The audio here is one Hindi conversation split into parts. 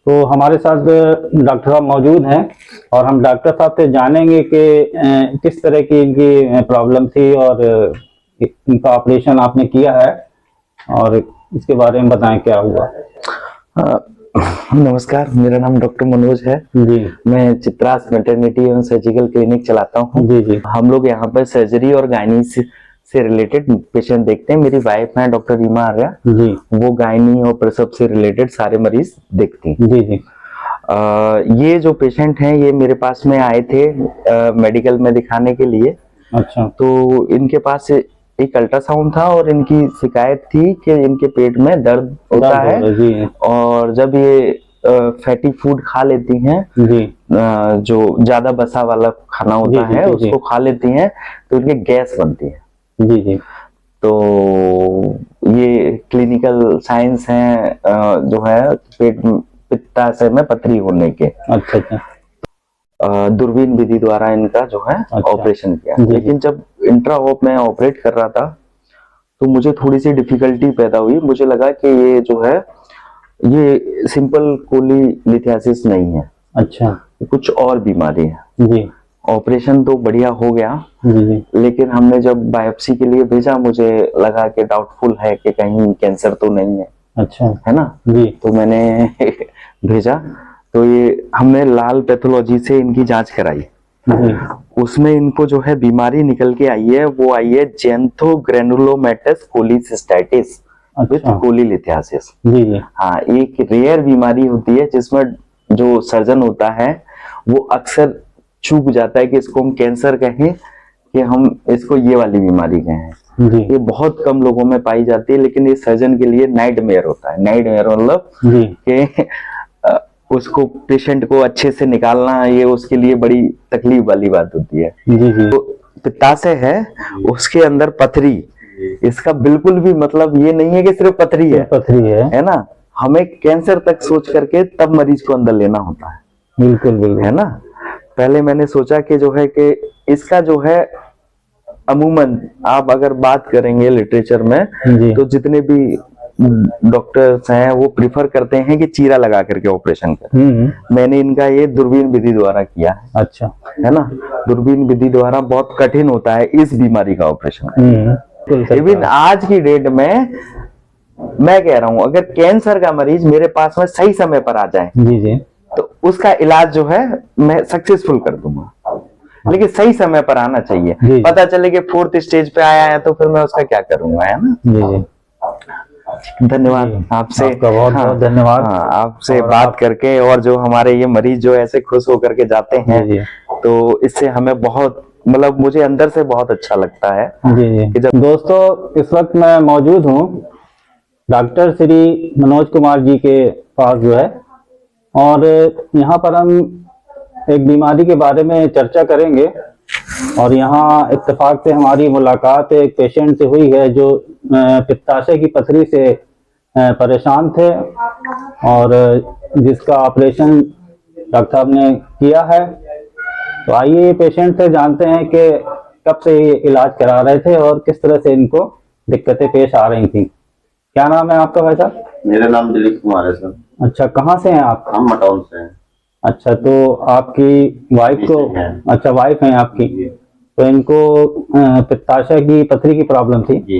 तो हमारे साथ डॉक्टर साहब मौजूद हैं और हम डॉक्टर साहब से जानेंगे कि किस तरह की इनकी प्रॉब्लम थी और इनका ऑपरेशन आपने किया है और इसके बारे में बताएं क्या हुआ। नमस्कार, मेरा नाम डॉक्टर मनोज है जी। मैं चित्रास मैटरनिटी एवं सर्जिकल क्लिनिक चलाता हूँ। जी जी। हम लोग यहाँ पर सर्जरी और गायनी से रिलेटेड पेशेंट देखते हैं। मेरी वाइफ है डॉक्टर रीमा आर्या जी। वो गायनी और प्रसव से रिलेटेड सारे मरीज देखती हैं। जी जी। ये जो पेशेंट हैं ये मेरे पास में आए थे मेडिकल में दिखाने के लिए। अच्छा। तो इनके पास एक अल्ट्रासाउंड था और इनकी शिकायत थी कि इनके पेट में दर्द होता है और जब ये फैटी फूड खा लेती हैं जी, जो ज्यादा बसा वाला खाना होता है उसको खा लेती हैं तो इनके गैस बनती है। जी जी। तो ये क्लिनिकल साइंस है जो है पेट पित्ताशय में पथरी होने के। अच्छा अच्छा। दूरबीन विधि द्वारा इनका जो है ऑपरेशन किया। लेकिन जब इंट्रा ऑप में ऑपरेट कर रहा था तो मुझे थोड़ी सी डिफिकल्टी पैदा हुई। मुझे लगा कि ये जो है ये सिंपल कोलीलिथियासिस नहीं है। अच्छा। कुछ और बीमारी है। जी। ऑपरेशन तो बढ़िया हो गया जी, लेकिन हमने जब बायोप्सी के लिए भेजा मुझे लगा कि डाउटफुल है कि कहीं कैंसर तो नहीं है। अच्छा। है ना जी। तो मैंने भेजा तो ये हमने लाल पैथोलॉजी से इनकी जांच कराई। उसमें इनको जो है बीमारी निकल के आई है वो आई है जेंथोग्रेनुलोमेटस कोलिसिस्टाइटिस विद कोलीलिथियासिस। जी जी। हाँ, एक रेयर बीमारी होती है जिसमें जो सर्जन होता है वो अक्सर चूक जाता है कि इसको हम कैंसर कहें कि हम इसको ये वाली बीमारी कहें। जी। ये बहुत कम लोगों में पाई जाती है लेकिन ये सर्जन के लिए नाइटमेयर होता है। नाइटमेयर मतलब कि उसको पेशेंट को अच्छे से निकालना ये उसके लिए बड़ी तकलीफ वाली बात होती है। जी जी। तो पित्ताशय है उसके अंदर पथरी, इसका बिल्कुल भी मतलब ये नहीं है कि सिर्फ पथरी है ना। हमें कैंसर तक सोच करके तब मरीज को अंदर लेना होता है। बिल्कुल बिल्कुल, है ना। पहले मैंने सोचा कि जो है कि इसका जो है अमूमन आप अगर बात करेंगे लिटरेचर में तो जितने भी डॉक्टर्स हैं वो प्रिफर करते हैं कि चीरा लगा करके ऑपरेशन करें। मैंने इनका ये दूरबीन विधि द्वारा किया है। अच्छा। है ना, दूरबीन विधि द्वारा बहुत कठिन होता है इस बीमारी का ऑपरेशन। इवन आज की डेट में मैं कह रहा हूं अगर कैंसर का मरीज मेरे पास में सही समय पर आ जाए जी जी तो उसका इलाज जो है मैं सक्सेसफुल कर दूंगा। लेकिन सही समय पर आना चाहिए। जी। पता चले कि 4th स्टेज पे आया है तो फिर मैं उसका क्या करूंगा, है ना। जी जी। धन्यवाद आपसे, बहुत बहुत धन्यवाद। आपसे बात करके और जो हमारे ये मरीज जो ऐसे खुश होकर के जाते हैं जी। तो इससे हमें बहुत मतलब मुझे अंदर से बहुत अच्छा लगता है। जी जी। दोस्तों इस वक्त मैं मौजूद हूँ डॉक्टर श्री मनोज कुमार जी के पास जो है और यहाँ पर हम एक बीमारी के बारे में चर्चा करेंगे और यहाँ इत्तेफाक से हमारी मुलाकात एक पेशेंट से हुई है जो पित्ताशय की पथरी से परेशान थे और जिसका ऑपरेशन डॉक्टर साहब ने किया है। तो आइए पेशेंट से जानते हैं कि कब से ये इलाज करा रहे थे और किस तरह से इनको दिक्कतें पेश आ रही थी। क्या नाम है आपका भाई साहब? मेरा नाम दिलीप कुमार है सर। अच्छा, कहाँ से हैं आप? हम मटाउन से हैं। अच्छा, तो आपकी वाइफ को अच्छा वाइफ है आपकी, तो इनको पित्ताशय की पथरी की प्रॉब्लम थी जी।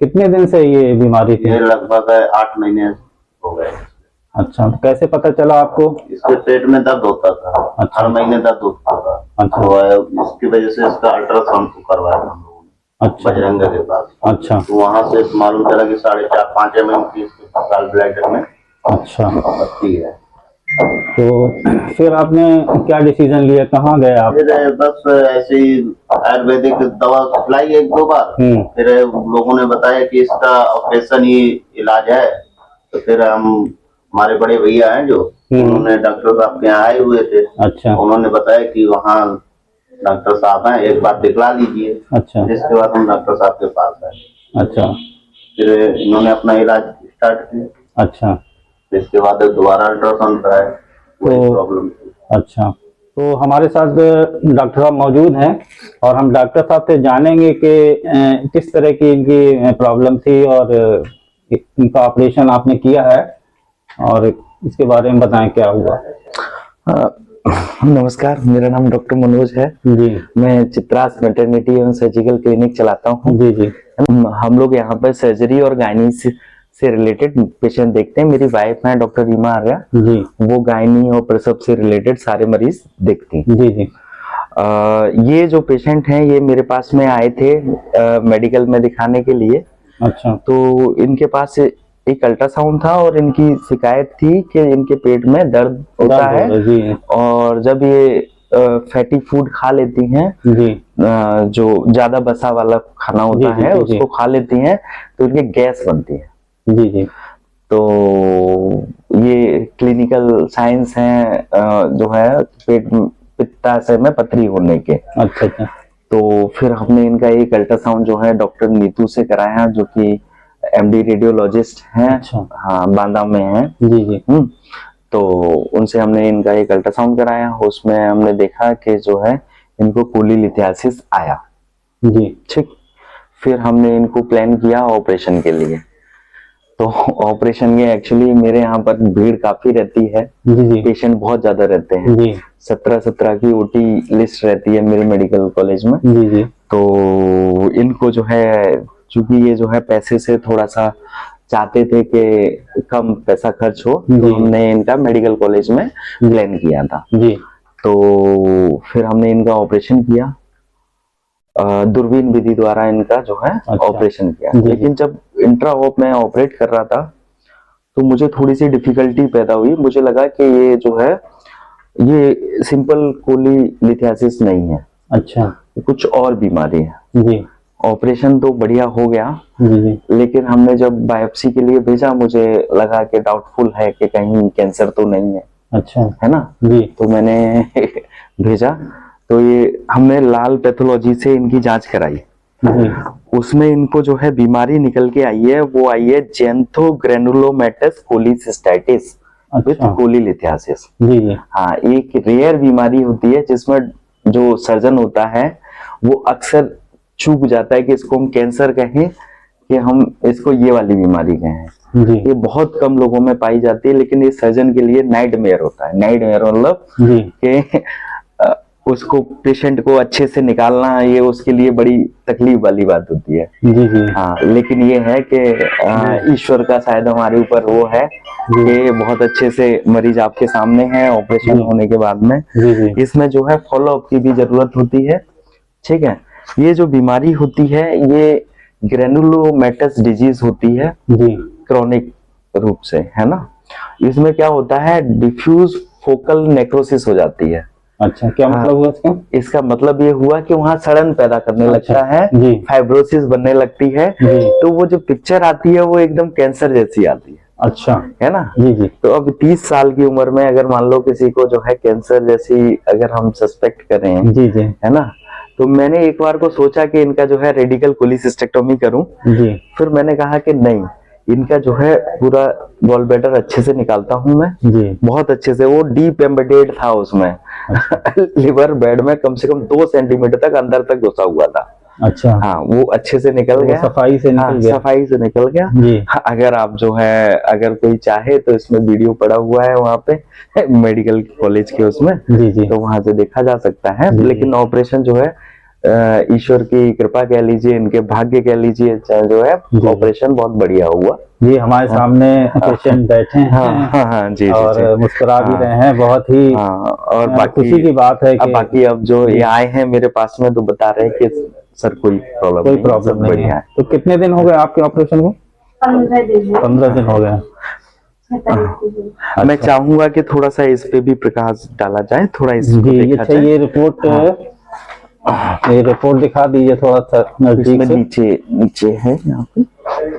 कितने दिन से ये बीमारी थी? लगभग 8 महीने हो गए। अच्छा, तो कैसे पता चला आपको? इसके पेट में दर्द होता था। अच्छा। हर महीने दर्द होता था। अच्छा। तो इसकी वजह से इसका अल्ट्रासाउंड करवाया था हम लोगों ने। अच्छा। बजरंगा के पास। अच्छा। तो वहाँ से मालूम चला कि 4.5-5 mm की ब्लैडर में अच्छा पथरी है। तो फिर आपने क्या डिसीजन लिया, कहाँ गए आप? फिर बस ऐसे ही आयुर्वेदिक दवा खिलाई 1-2 बार। फिर लोगों ने बताया कि इसका ऑपरेशन ही इलाज है। तो फिर हम हमारे बड़े भैया हैं जो उन्होंने डॉक्टर साहब के यहाँ आए हुए थे। अच्छा। उन्होंने बताया कि वहाँ डॉक्टर साहब हैं, एक बार दिखला लीजिए। अच्छा। जिसके बाद हम डॉक्टर साहब के पास आए। अच्छा। फिर इन्होंने अपना इलाज स्टार्ट किया। अच्छा। इसके बाद दोबारा अल्ट्रासाउंड कराया, कोई प्रॉब्लम थी। अच्छा, तो हमारे साथ डॉक्टर साहब मौजूद हैं और हम डॉक्टर साहब से जानेंगे कि किस तरह की इनकी प्रॉब्लम थी और इनका ऑपरेशन आपने किया है और इसके बारे में बताएं क्या हुआ। नमस्कार, मेरा नाम डॉक्टर मनोज है जी मैं चित्रास मैटरनिटी एवं सर्जिकल क्लिनिक चलाता हूँ। जी जी हम लोग यहाँ पर सर्जरी और गायनी से रिलेटेड पेशेंट देखते हैं। मेरी वाइफ है डॉक्टर रीमा आर्या जी वो गायनी और प्रसव से रिलेटेड सारे मरीज देखती हैं। जी जी ये जो पेशेंट हैं ये मेरे पास में आए थे मेडिकल में दिखाने के लिए। अच्छा तो इनके पास एक अल्ट्रासाउंड था और इनकी शिकायत थी कि इनके पेट में दर्द होता है जी और जब ये फैटी फूड खा लेती हैं जी जो ज्यादा बसा वाला खाना होता जी, है जी, जी, उसको खा लेती हैं तो इनके गैस बनती है। जी जी तो ये क्लिनिकल साइंस है जो है पेट पित्ताशय में पथरी होने के। अच्छा अच्छा तो फिर हमने इनका एक अल्ट्रासाउंड जो है डॉक्टर नीतू से कराया जो कि एमडी रेडियोलॉजिस्ट हैं। अच्छा हाँ बांदा में हैं। जी जी तो उनसे हमने इनका एक अल्ट्रासाउंड कराया उसमें हमने देखा कि जो है इनको कोलीलिथियासिस आया। जी ठीक, फिर हमने इनको प्लान किया ऑपरेशन के लिए। तो ऑपरेशन में एक्चुअली मेरे यहाँ पर भीड़ काफी रहती है, जी जी पेशेंट बहुत ज्यादा रहते हैं। जी 17 की ओटी लिस्ट रहती है मेरे मेडिकल कॉलेज में। जी जी तो इनको जो है चूंकि ये जो है पैसे से थोड़ा सा चाहते थे कि कम पैसा खर्च हो तो जी। हमने इनका मेडिकल कॉलेज में प्लान किया था। जी तो फिर हमने इनका ऑपरेशन किया दूरबीन विधि द्वारा इनका जो है अच्छा। ऑपरेशन किया। जी, जी। लेकिन जब इंट्रा ऑप में ऑपरेट कर रहा था तो मुझे थोड़ी सी डिफिकल्टी पैदा हुई। मुझे लगा कि ये जो है ये सिंपल कोलीलिथियासिस नहीं है, अच्छा कुछ और बीमारी है। जी ऑपरेशन तो बढ़िया हो गया जी जी लेकिन हमने जब बायोप्सी के लिए भेजा मुझे लगा कि डाउटफुल है कि कहीं कैंसर तो नहीं है, अच्छा है ना। जी तो मैंने भेजा तो ये हमने लाल पैथोलॉजी से इनकी जांच कराई। जी उसमें इनको जो है बीमारी निकल के आई है वो आई है जेंथोग्रेनुलोमेटस कोलिसिस्टाइटिस विथ अच्छा कोलीलिथियासिस। जी जी हाँ एक रेयर बीमारी होती है जिसमें जो सर्जन होता है वो अक्सर चूक जाता है कि इसको हम कैंसर कहें कि हम इसको ये वाली बीमारी कहें। जी ये बहुत कम लोगों में पाई जाती है लेकिन ये सर्जन के लिए नाइटमेयर होता है। नाइटमेयर मतलब जी कि उसको पेशेंट को अच्छे से निकालना ये उसके लिए बड़ी तकलीफ वाली बात होती है। जी जी हाँ लेकिन ये है कि ईश्वर का शायद हमारे ऊपर वो है कि बहुत अच्छे से मरीज आपके सामने है ऑपरेशन जी। होने के बाद में। जी जी इसमें जो है फॉलोअप की भी जरूरत होती है। ठीक है, ये जो बीमारी होती है ये ग्रेनुलोमेटस डिजीज होती है जी क्रॉनिक रूप से, है ना। इसमें क्या होता है डिफ्यूज फोकल नेक्रोसिस हो जाती है। अच्छा क्या मतलब हुआ इसका। इसका मतलब ये हुआ कि वहां सड़न पैदा करने अच्छा, लगता है, जी। फाइब्रोसिस बनने लगती है। जी। तो वो जो पिक्चर आती है वो एकदम कैंसर जैसी आती है। अच्छा है ना। जी जी तो अब 30 साल की उम्र में अगर मान लो किसी को जो है कैंसर जैसी अगर हम सस्पेक्ट करें, जी जी है ना, तो मैंने एक बार को सोचा कि इनका जो है रेडिकल कोलिसिस्टेक्टोमी करूं। जी फिर मैंने कहा कि नहीं, इनका जो है पूरा गॉल ब्लैडर अच्छे से निकालता हूं मैं, जी बहुत अच्छे से। वो डीप एम्बेडेड था उसमें लिवर बेड में कम से कम 2 सेंटीमीटर तक अंदर तक घुसा हुआ था। अच्छा हाँ वो अच्छे से निकल वो गया, सफाई से निकल गया। सफाई से निकल गया। जी हाँ, अगर आप जो है अगर कोई चाहे तो इसमें वीडियो पड़ा हुआ है वहां पे मेडिकल कॉलेज के उसमें, जी जी तो वहां से देखा जा सकता है। जी, लेकिन ऑपरेशन जो है ईश्वर की कृपा कह लीजिए, इनके भाग्य कह लीजिए, चाहे जो है जी। ऑपरेशन बहुत बढ़िया हुआ। जी हमारे सामने पेशेंट बैठे हैं हाँ जी जी और जी। मुस्कुरा भी हाँ, रहे हैं, बहुत ही हाँ और खुशी की बात है अब कि बाकी अब जो ये आए हैं मेरे पास में तो बता रहे हैं कि सर कोई प्रॉब्लम कोई नहीं, प्रॉब्लम सब नहीं बढ़िया है। तो कितने दिन हो गए आपके ऑपरेशन को। 15 दिन हो गए। मैं चाहूंगा कि थोड़ा सा इस पे भी प्रकाश डाला जाए, थोड़ा इसको जी देखा अच्छा जाए। ये रिपोर्ट दिखा दीजिए थोड़ा सा नजदीक इसमें से। नीचे नीचे है यहाँ पे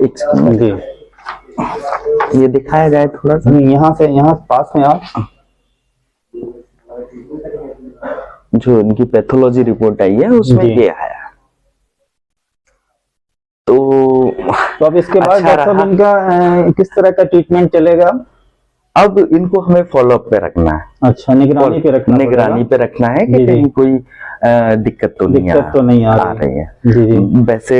एक सेकंड, जी ये दिखाया जाए थोड़ा सा। यहाँ से, यहाँ पास में आप। जो इनकी पैथोलॉजी रिपोर्ट आई है उसमें जी। ये आया। तो अब इसके बाद अच्छा डॉक्टर साहब रहा। इनका किस तरह का ट्रीटमेंट चलेगा। अब इनको हमें फॉलोअप पे रखना है। अच्छा, निगरानी पे रखना, निगरानी पे रखना है कि जी, जी। कहीं कोई दिक्कत तो नहीं आ रही है। जी जी। वैसे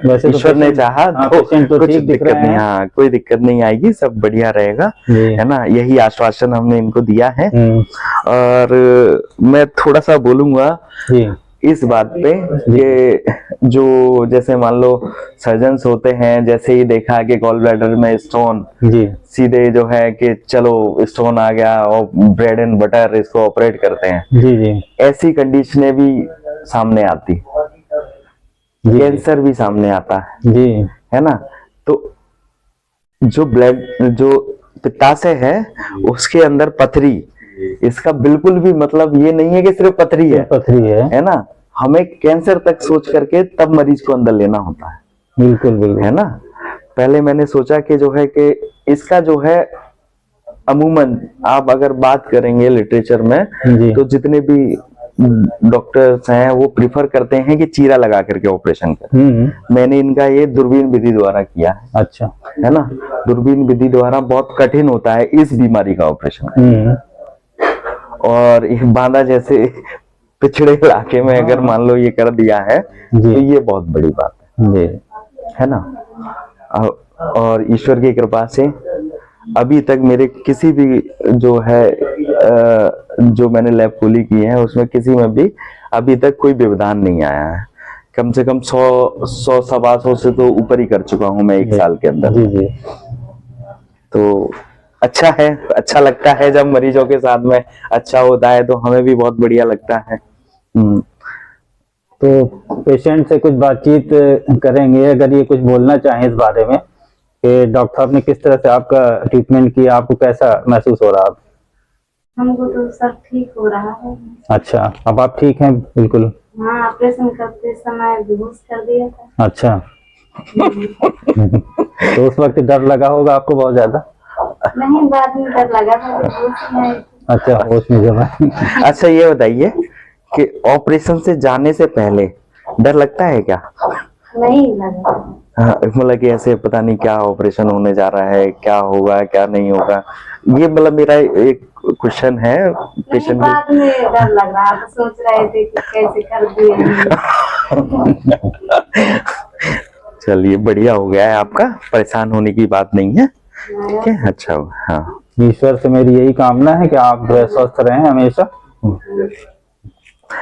तो ईश्वर ने पेशेंट- चाहा हाँ, तो पेशेंट तो कुछ ठीक दिख दिक्कत रहे नहीं, हैं। हाँ कोई दिक्कत नहीं आएगी, सब बढ़िया रहेगा, जी। है ना, यही आश्वासन हमने इनको दिया है। हम्म। और मैं थोड़ा सा बोलूंगा जी इस बात पे कि जो जैसे मान लो सर्जन्स होते हैं, जैसे ही देखा कि गॉल ब्लैडर में स्टोन, जी सीधे जो है कि चलो स्टोन आ गया और ब्रेड एंड बटर इसको ऑपरेट करते हैं, जी जी ऐसी कंडीशनें भी सामने आती, जी कैंसर भी सामने आता जी है ना। तो जो ब्लड जो पित्ताशय है उसके अंदर पथरी, इसका बिल्कुल भी मतलब ये नहीं है कि सिर्फ पथरी पथरी है ना, हमें कैंसर तक सोच करके तब मरीज को अंदर लेना होता है, बिल्कुल बिल्कुल, है ना। पहले मैंने सोचा कि जो है कि इसका जो है अमूमन आप अगर बात करेंगे लिटरेचर में जी। तो जितने भी डॉक्टर्स हैं वो प्रिफर करते हैं कि चीरा लगा करके ऑपरेशन करें। मैंने इनका ये दूरबीन विधि द्वारा किया है। अच्छा, है ना, दूरबीन विधि द्वारा बहुत कठिन होता है इस बीमारी का ऑपरेशन, और ये बांदा जैसे पिछड़े इलाके में अगर मान लो ये कर दिया है तो ये बहुत बड़ी बात है ना। और ईश्वर की कृपा से अभी तक मेरे किसी भी जो है जो मैंने लैब खोली की है उसमें किसी में भी अभी तक कोई व्यवधान नहीं आया है। कम से कम 100 सवा 100 से तो ऊपर ही कर चुका हूं मैं 1 साल के अंदर। जी जी। तो अच्छा है, अच्छा लगता है जब मरीजों के साथ में अच्छा होता है तो हमें भी बहुत बढ़िया लगता है। तो पेशेंट से कुछ बातचीत करेंगे, अगर ये कुछ बोलना चाहें इस बारे में कि डॉक्टर साहब ने किस तरह से आपका ट्रीटमेंट किया, आपको कैसा महसूस हो रहा है? हमको तो सब ठीक हो रहा है। अच्छा, अब आप ठीक हैं बिल्कुल? हाँ, ऑपरेशन करते समय बेहोश कर दिया था। अच्छा तो उस वक्त डर लगा होगा आपको बहुत ज्यादा? नहीं, बाद में डर लगा था, बेहोश नहीं आई। अच्छा, होश में जब आए। अच्छा ये बताइए कि ऑपरेशन से जाने से पहले डर लगता है क्या? नहीं लगा। हाँ, मतलब कि ऐसे पता नहीं क्या ऑपरेशन होने जा रहा है, क्या होगा क्या नहीं होगा, ये मतलब मेरा एक क्वेश्चन है पेशेंट। बाद में डर लग रहा था, सोच रहे थे कि कैसे कर दिए। चलिए बढ़िया हो गया है आपका, परेशान होने की बात नहीं है, ठीक है। अच्छा, हाँ ईश्वर से मेरी यही कामना है कि आप स्वस्थ रहें हमेशा,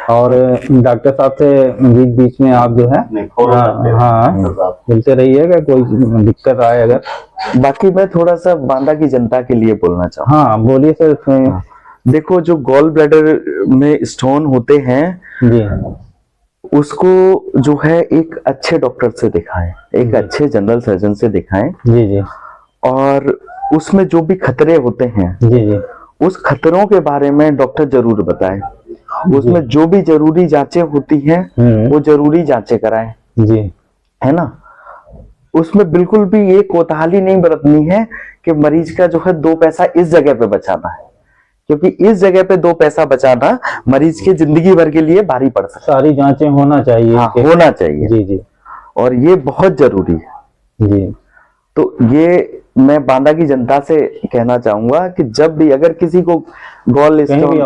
और डॉक्टर साहब से बीच बीच में आप जो है हाँ मिलते रहिएगा, कोई दिक्कत आए अगर। बाकी मैं थोड़ा सा बांदा की जनता के लिए बोलना चाहूँ। हाँ बोलिए सर। इसमें देखो जो गॉल ब्लैडर में स्टोन होते हैं जी, उसको जो है एक अच्छे डॉक्टर से दिखाएं, एक अच्छे जनरल सर्जन से दिखाएं, जी जी, और उसमें जो भी खतरे होते हैं जी जी, उस खतरों के बारे में डॉक्टर जरूर बताए, उसमें जो भी जरूरी जांचें होती हैं वो जरूरी जांचें कराएं, जी, है ना। उसमें बिल्कुल भी ये कोताही नहीं बरतनी है कि मरीज का जो है 2 पैसा इस जगह पे बचाना है, क्योंकि इस जगह पे 2 पैसा बचाना मरीज के जिंदगी भर के लिए भारी पड़ सकता है। सारी जांचें होना चाहिए। हाँ, होना चाहिए जी जी, और ये बहुत जरूरी है जी। तो ये मैं बांदा की जनता से कहना चाहूंगा कि जब भी अगर किसी को गॉल स्टोन,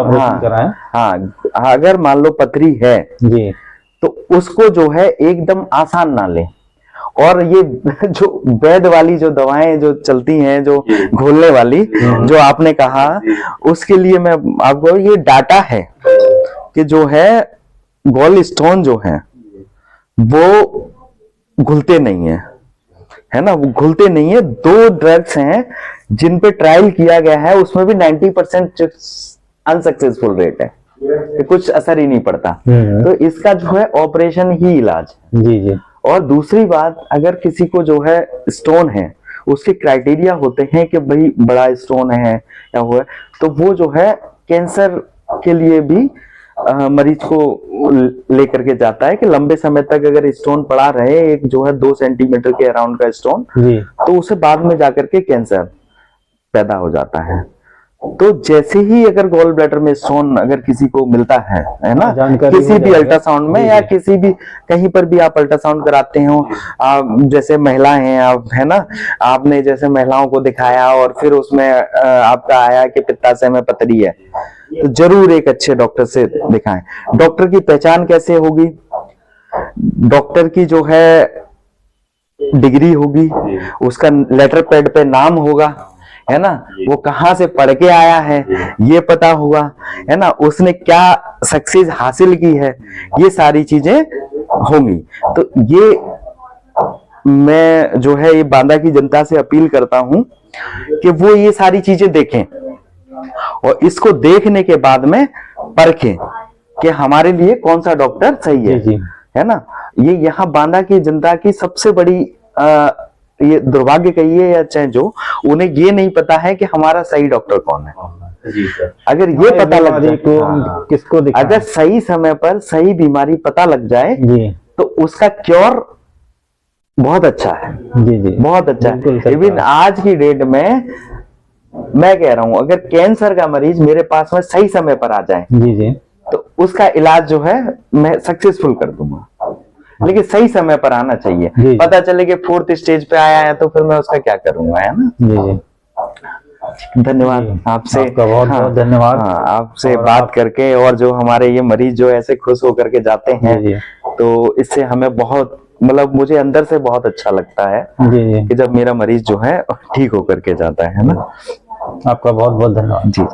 हाँ अगर मान लो पथरी है जी, तो उसको जो है एकदम आसान ना ले, और ये जो वैद वाली जो दवाएं जो चलती हैं जो घोलने वाली जो आपने कहा, उसके लिए मैं आपको ये डाटा है कि जो है गॉल स्टोन जो है वो घुलते नहीं है ना, वो घुलते नहीं है। 2 ड्रग्स हैं जिन पे ट्रायल किया गया है, उसमें भी 90% अनसक्सेसफुल रेट है, कुछ असर ही नहीं पड़ता। तो इसका जो है ऑपरेशन ही इलाज है। जी जी। और दूसरी बात, अगर किसी को जो है स्टोन है उसके क्राइटेरिया होते हैं कि भाई बड़ा स्टोन है या हुआ, तो वो जो है कैंसर के लिए भी मरीज को लेकर के जाता है कि लंबे समय तक अगर स्टोन पड़ा रहे, एक जो है 2 सेंटीमीटर के अराउंड का स्टोन, तो उसे बाद में जाकर के कैंसर पैदा हो जाता है। तो जैसे ही अगर गॉल ब्लैडर में स्टोन अगर किसी को मिलता है ना, जानकारी किसी हो भी जाएगा। अल्ट्रासाउंड में जी, या जी। किसी भी कहीं पर भी आप अल्ट्रासाउंड कराते हो, जैसे महिला हैं आप, है ना, आपने जैसे महिलाओं को दिखाया और फिर उसमें आपका आया कि पित्ताशय में पथरी है, तो जरूर एक अच्छे डॉक्टर से दिखाएं। डॉक्टर की पहचान कैसे होगी? डॉक्टर की जो है डिग्री होगी, उसका लेटर पैड पे नाम होगा, है ना, वो कहाँ से पढ़ के आया है ये पता होगा, है ना, उसने क्या सक्सेस हासिल की है, ये सारी चीजें होंगी। तो ये मैं जो है ये बांदा की जनता से अपील करता हूं कि वो ये सारी चीजें देखें और इसको देखने के बाद में परखें कि हमारे लिए कौन सा डॉक्टर सही है, जी, जी। है ना। ये यहाँ बांदा की जनता की सबसे बड़ी ये दुर्भाग्य कहिए या चाहे जो, उन्हें ये नहीं पता है कि हमारा सही डॉक्टर कौन है। जी सर। अगर ये पता लग बीमारी जाए, को हाँ, किसको दिखाएं? अगर सही समय पर सही बीमारी पता लग जाए जी तो उसका क्योर बहुत अच्छा है, जी जी, बहुत अच्छा बिल्कुल है। सही इवन कहा। आज की डेट में मैं कह रहा हूं, अगर कैंसर का मरीज मेरे पास में सही समय पर आ जाए जी जी तो उसका इलाज जो है मैं सक्सेसफुल कर दूंगा, लेकिन सही समय पर आना चाहिए। जी। पता चले कि 4th स्टेज पे आया है तो फिर मैं उसका क्या करूंगा, है ना। जी जी। धन्यवाद जी, आपसे, आपका बहुत हाँ, बहुत धन्यवाद। हाँ, आपसे और बात आप- करके, और जो हमारे ये मरीज जो ऐसे खुश होकर के जाते हैं, जी, जी। तो इससे हमें बहुत, मतलब मुझे अंदर से बहुत अच्छा लगता है जी जी, कि जब मेरा मरीज जो है ठीक होकर के जाता है ना। आपका बहुत बहुत धन्यवाद। जी।